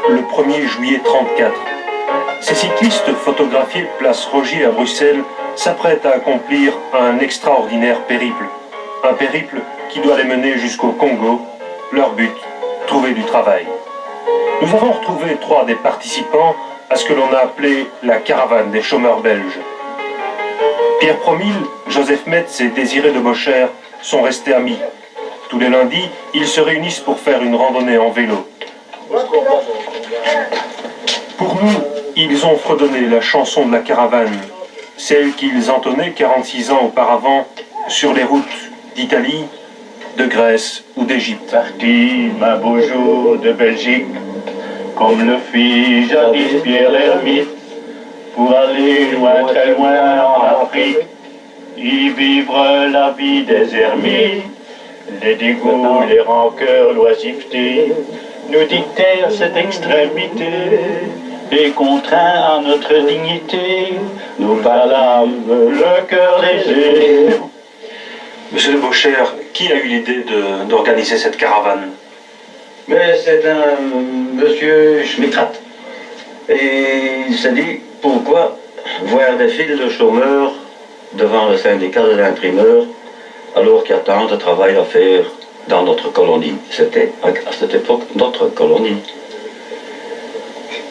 le 1er juillet 1934. Ces cyclistes photographiés place Rogier à Bruxelles s'apprêtent à accomplir un extraordinaire périple. Un périple qui doit les mener jusqu'au Congo. Leur but, trouver du travail. Nous avons retrouvé 3 des participants à ce que l'on a appelé la caravane des chômeurs belges. Pierre Promille, Joseph Metz et Désiré de Bocher sont restés amis. Tous les lundis, ils se réunissent pour faire une randonnée en vélo. Pour nous, ils ont fredonné la chanson de la caravane, celle qu'ils entonnaient 46 ans auparavant sur les routes d'Italie, de Grèce ou d'Égypte. Parti un beau jour de Belgique, comme le fit jadis Pierre l'ermite, pour aller loin, très loin en Afrique, y vivre la vie des ermites. Les dégoûts, les rancœurs, l'oisiveté nous dictèrent cette extrémité, et contraints à notre dignité, nous parlâmes le cœur léger. Monsieur de Bocher, qui a eu l'idée d'organiser cette caravane? Mais c'est un monsieur Schmittrat. Et il s'est dit, pourquoi voir des files de chômeurs devant le syndicat de l'imprimeur alors qu'il y a tant de travail à faire dans notre colonie. C'était à cette époque notre colonie.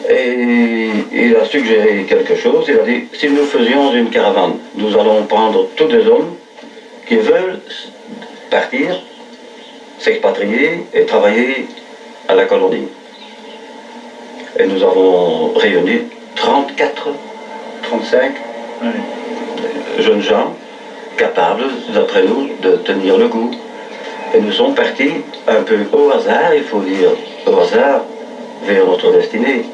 Et il a suggéré quelque chose, il a dit, si nous faisions une caravane, nous allons prendre tous des hommes qui veulent partir, s'expatrier et travailler à la colonie. Et nous avons réuni 34, 35 jeunes gens capables, d'après nous, de tenir le coup. Et nous sommes partis un peu au hasard, il faut dire, au hasard, vers notre destinée.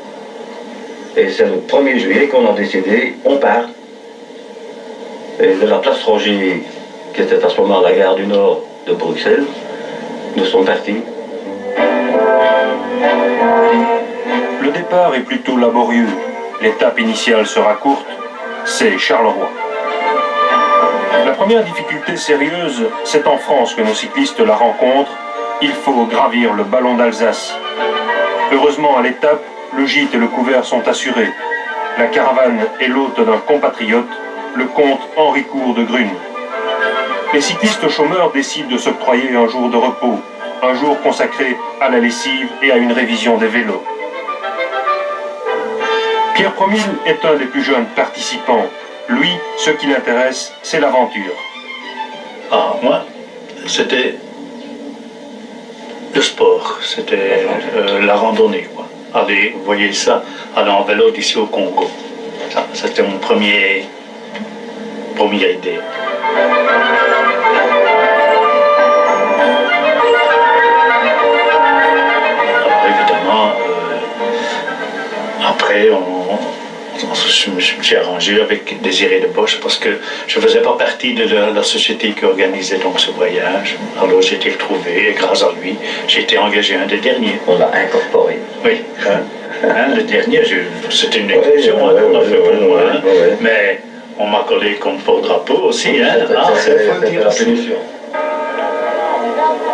Et c'est le 1er juillet qu'on a décidé, on part. Et de la place Rogier, qui était à ce moment la gare du Nord de Bruxelles, nous sommes partis. Le départ est plutôt laborieux. L'étape initiale sera courte, c'est Charleroi. La première difficulté sérieuse, c'est en France que nos cyclistes la rencontrent. Il faut gravir le ballon d'Alsace. Heureusement, à l'étape, le gîte et le couvert sont assurés. La caravane est l'hôte d'un compatriote, le comte Henri Court de Grune. Les cyclistes chômeurs décident de s'octroyer un jour de repos, un jour consacré à la lessive et à une révision des vélos. Pierre Promille est un des plus jeunes participants. Lui, ce qui l'intéresse, c'est l'aventure. Ah, moi, c'était le sport, c'était la randonnée, quoi. Aller, vous voyez ça, aller en vélo d'ici au Congo. Ça, c'était mon première idée. Alors, évidemment, après, je me suis arrangé avec Désiré de Bocher parce que je ne faisais pas partie de la société qui organisait donc ce voyage. Alors j'ai été retrouvé et grâce à lui, j'ai été engagé un des derniers. On l'a incorporé. Oui, le dernier, c'était une inclusion, on a fait pour moi, mais on m'a collé comme porte-drapeau aussi. C'est la solution.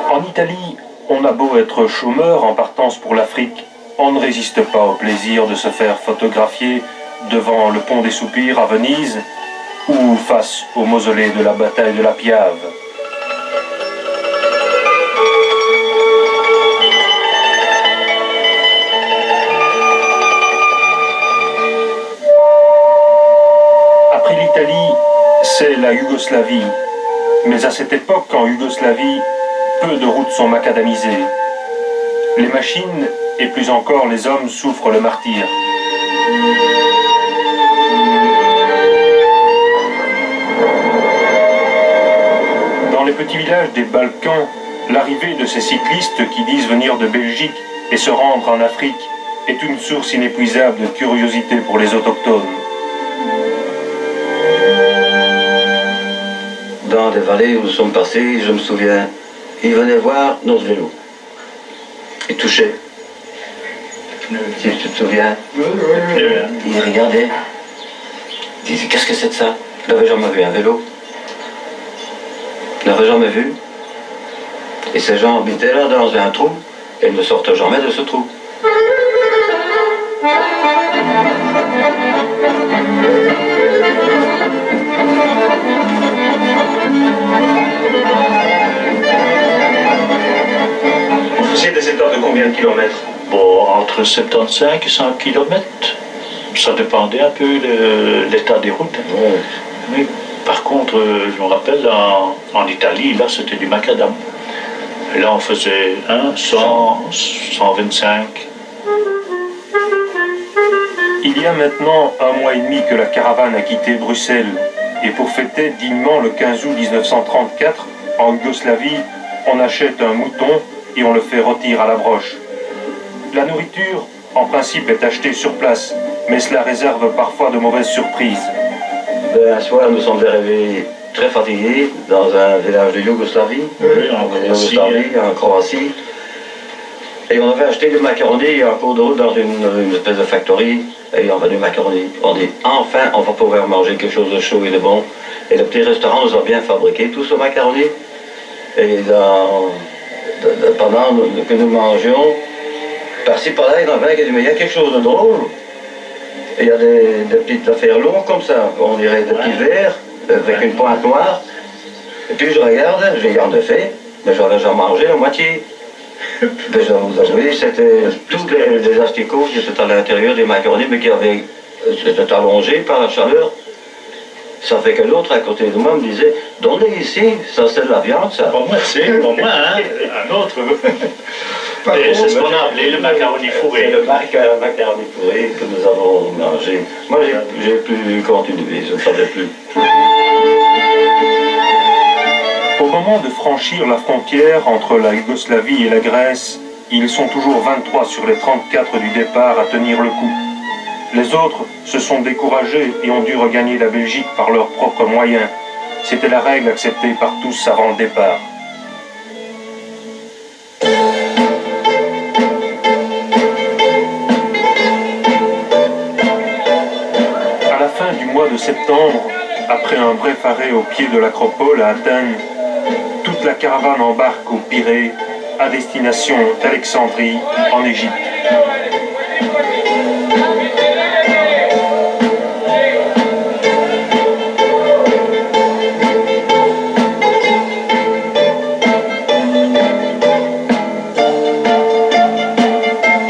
En Italie, on a beau être chômeur en partance pour l'Afrique, on ne résiste pas au plaisir de se faire photographier devant le pont des Soupirs à Venise ou face au mausolée de la bataille de la Piave. Après l'Italie, c'est la Yougoslavie. Mais à cette époque, en Yougoslavie, peu de routes sont macadamisées. Les machines, et plus encore les hommes, souffrent le martyre. Dans les petits villages des Balkans, l'arrivée de ces cyclistes qui disent venir de Belgique et se rendre en Afrique est une source inépuisable de curiosité pour les autochtones. Dans des vallées où nous sommes passés, je me souviens, ils venaient voir notre vélo. Ils touchaient. Si tu te souviens, ils regardaient. Ils disaient, qu'est-ce que c'est de ça? Je n'avais jamais vu un vélo. Je n'avais jamais vu. Et ces gens habitaient là dans un trou et ne sortent jamais de ce trou. Vous faisiez des étapes de combien de kilomètres? Bon, entre 75 et 100 km. Ça dépendait un peu de l'état des routes. Ouais. Oui. Par contre, je me rappelle, en Italie, là, c'était du macadam. Et là, on faisait 100, 125. Il y a maintenant 1 mois et demi que la caravane a quitté Bruxelles. Et pour fêter dignement le 15 août 1934, en Yougoslavie, on achète un mouton et on le fait rôtir à la broche. La nourriture, en principe, est achetée sur place, mais cela réserve parfois de mauvaises surprises. Un soir, nous sommes arrivés très fatigués dans un village de Yougoslavie, en Croatie. Et on avait acheté du macaroni en cours de route dans une espèce de factory. Et on va du macaroni. On dit, enfin, on va pouvoir manger quelque chose de chaud et de bon. Et le petit restaurant nous a bien fabriqué tout ce macaroni. Et pendant que nous mangions, par-ci par-là, il y en avait un qui dit, mais il y a quelque chose de drôle. Et il y a des petites affaires longues comme ça, on dirait des petits verres avec une pointe noire. Et puis je regarde, j'ai en effet, mais j'avais déjà mangé la moitié. Mais je dois vous avouer, c'était tous les asticots qui étaient à l'intérieur des macaronis, mais qui étaient allongés par la chaleur. Ça fait que l'autre à côté de moi me disait, donnez ici, ça c'est de la viande ça. Pour moi, hein, un autre. Et c'est ce qu'on a appelé le macaroni fourré. C'est le macaroni fourré que nous avons mangé. Moi, j'ai plus continué, je ne savais plus. Au moment de franchir la frontière entre la Yougoslavie et la Grèce, ils sont toujours 23 sur les 34 du départ à tenir le coup. Les autres se sont découragés et ont dû regagner la Belgique par leurs propres moyens. C'était la règle acceptée par tous avant le départ. À la fin du mois de septembre, après un bref arrêt au pied de l'acropole à Athènes, toute la caravane embarque au Pirée, à destination d'Alexandrie, en Égypte.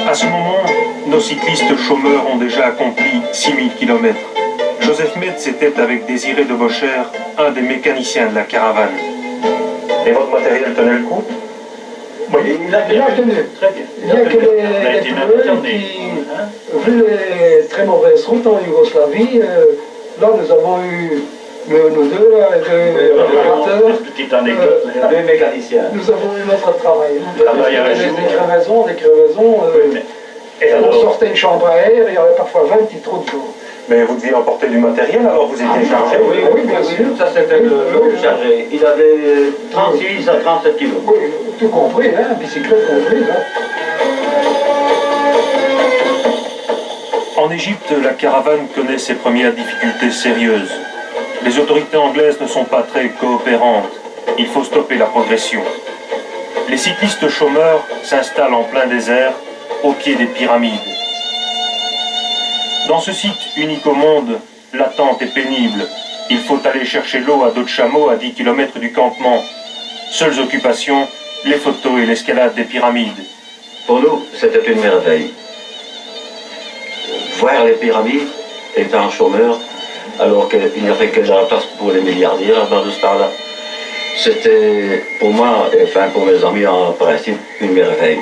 À ce moment, nos cyclistes chômeurs ont déjà accompli 6000 km. Joseph Metz était avec Désiré de Bocher, un des mécaniciens de la caravane. Et votre matériel tenait le coup? Oui, Il a tenu. Très bien. Il y a que les pneus qui, vu les très mauvaises routes en Yougoslavie, là nous avons eu, nous deux, là, les deux réparateurs, Petite anecdote. Deux mécaniciens. nous avons eu notre travail. Travail à la journée. Des crevaisons. Et On alors, sortait une chambre à air, il y avait parfois 20 petits trous de d'eau. Mais vous deviez emporter du matériel, alors vous étiez chargé? Oui, bien sûr. Ça c'était le lot chargé. Il avait 36 à 37 kilos. Oui, tout compris, hein, bicyclette comprise. Hein. En Égypte, la caravane connaît ses premières difficultés sérieuses. Les autorités anglaises ne sont pas très coopérantes. Il faut stopper la progression. Les cyclistes chômeurs s'installent en plein désert, au pied des pyramides. Dans ce site unique au monde, l'attente est pénible. Il faut aller chercher l'eau à dos de chameau à 10 km du campement. Seules occupations, les photos et l'escalade des pyramides. Pour nous, c'était une merveille. Voir les pyramides étant chômeur, alors qu'il n'y avait que de la place pour les milliardaires dans ce temps-là. C'était pour moi, et enfin pour mes amis en principe, une merveille.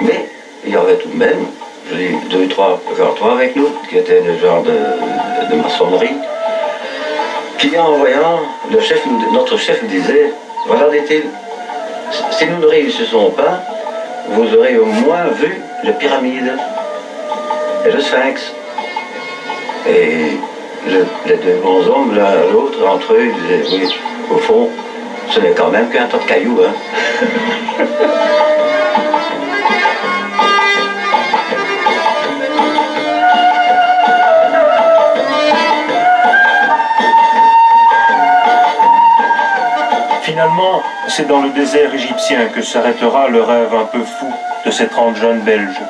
Mais il y avait tout de même, je dis, 2, 3 avec nous, qui étaient des genres de maçonnerie, qui en voyant, notre chef disait, voilà dit-il, si nous ne réussissons pas, vous aurez au moins vu les pyramides et le sphinx. Et les deux bons hommes, l'un à l'autre, entre eux, ils disaient, oui, au fond, ce n'est quand même qu'un tas de cailloux, hein. Finalement, c'est dans le désert égyptien que s'arrêtera le rêve un peu fou de ces 30 jeunes Belges.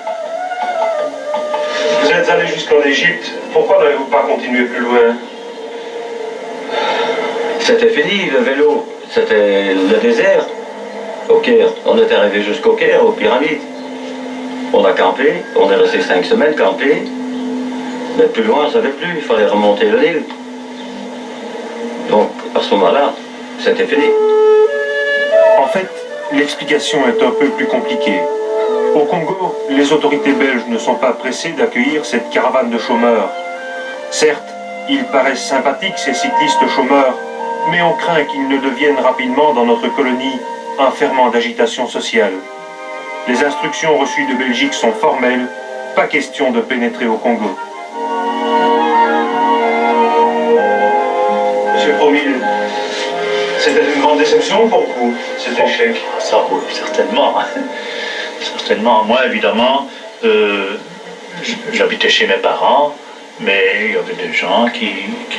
Vous êtes allé jusqu'en Égypte, pourquoi n'avez-vous pas continué plus loin? C'était fini, le vélo. C'était le désert. Au Caire. On est arrivé jusqu'au Caire, aux pyramides. On a campé, on est resté 5 semaines campé. Mais plus loin, on ne savait plus, il fallait remonter le Nil. Donc, à ce moment-là, c'était fini. En fait, l'explication est un peu plus compliquée. Au Congo, les autorités belges ne sont pas pressées d'accueillir cette caravane de chômeurs. Certes, ils paraissent sympathiques, ces cyclistes chômeurs, mais on craint qu'ils ne deviennent rapidement dans notre colonie un ferment d'agitation sociale. Les instructions reçues de Belgique sont formelles, pas question de pénétrer au Congo. Monsieur Promille, c'était une grande déception pour vous, cet échec? Ça, oui, certainement. Certainement. Moi, évidemment, j'habitais chez mes parents, mais il y avait des gens qui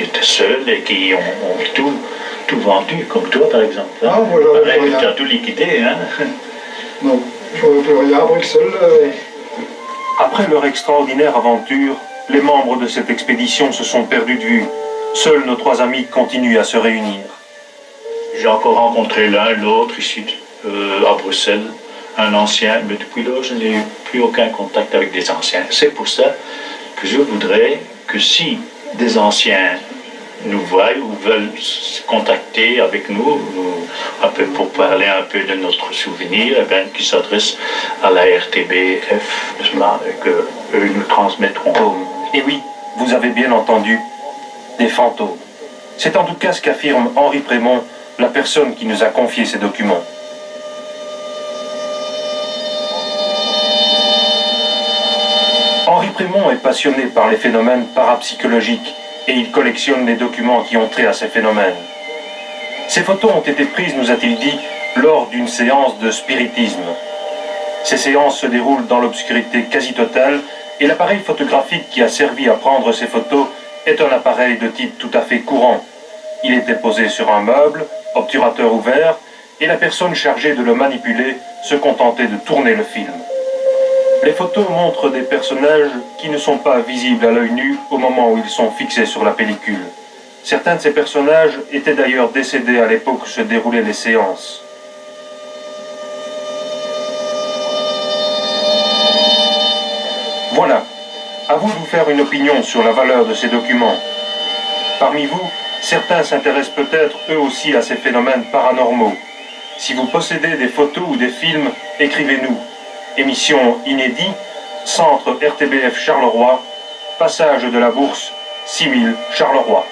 étaient seuls et qui ont tout vendu, comme toi, par exemple. Ah, voilà, Pareil, tu as tout liquidé, hein? Non, je ne plus rien à Bruxelles. Après leur extraordinaire aventure, les membres de cette expédition se sont perdus de vue. Seuls nos 3 amis continuent à se réunir. J'ai encore rencontré l'un, l'autre ici à Bruxelles, un ancien, mais depuis lors, je n'ai plus aucun contact avec des anciens. C'est pour ça que je voudrais que si des anciens nous voient ou veulent se contacter avec nous, un peu pour parler un peu de notre souvenir, eh bien, qu'ils s'adressent à la RTBF, n'est-ce pas, et qu'eux nous transmettront. Et oui, vous avez bien entendu, des fantômes. C'est en tout cas ce qu'affirme Henri Prémont, la personne qui nous a confié ces documents. Henri Prémont est passionné par les phénomènes parapsychologiques et il collectionne les documents qui ont trait à ces phénomènes. Ces photos ont été prises, nous a-t-il dit, lors d'une séance de spiritisme. Ces séances se déroulent dans l'obscurité quasi totale et l'appareil photographique qui a servi à prendre ces photos est un appareil de type tout à fait courant. Il était posé sur un meuble, obturateur ouvert, et la personne chargée de le manipuler se contentait de tourner le film. Les photos montrent des personnages qui ne sont pas visibles à l'œil nu au moment où ils sont fixés sur la pellicule. Certains de ces personnages étaient d'ailleurs décédés à l'époque où se déroulaient les séances. Voilà, à vous de vous faire une opinion sur la valeur de ces documents. Parmi vous, certains s'intéressent peut-être eux aussi à ces phénomènes paranormaux. Si vous possédez des photos ou des films, écrivez-nous. Émission inédite, Centre RTBF Charleroi, passage de la Bourse, 6000 Charleroi.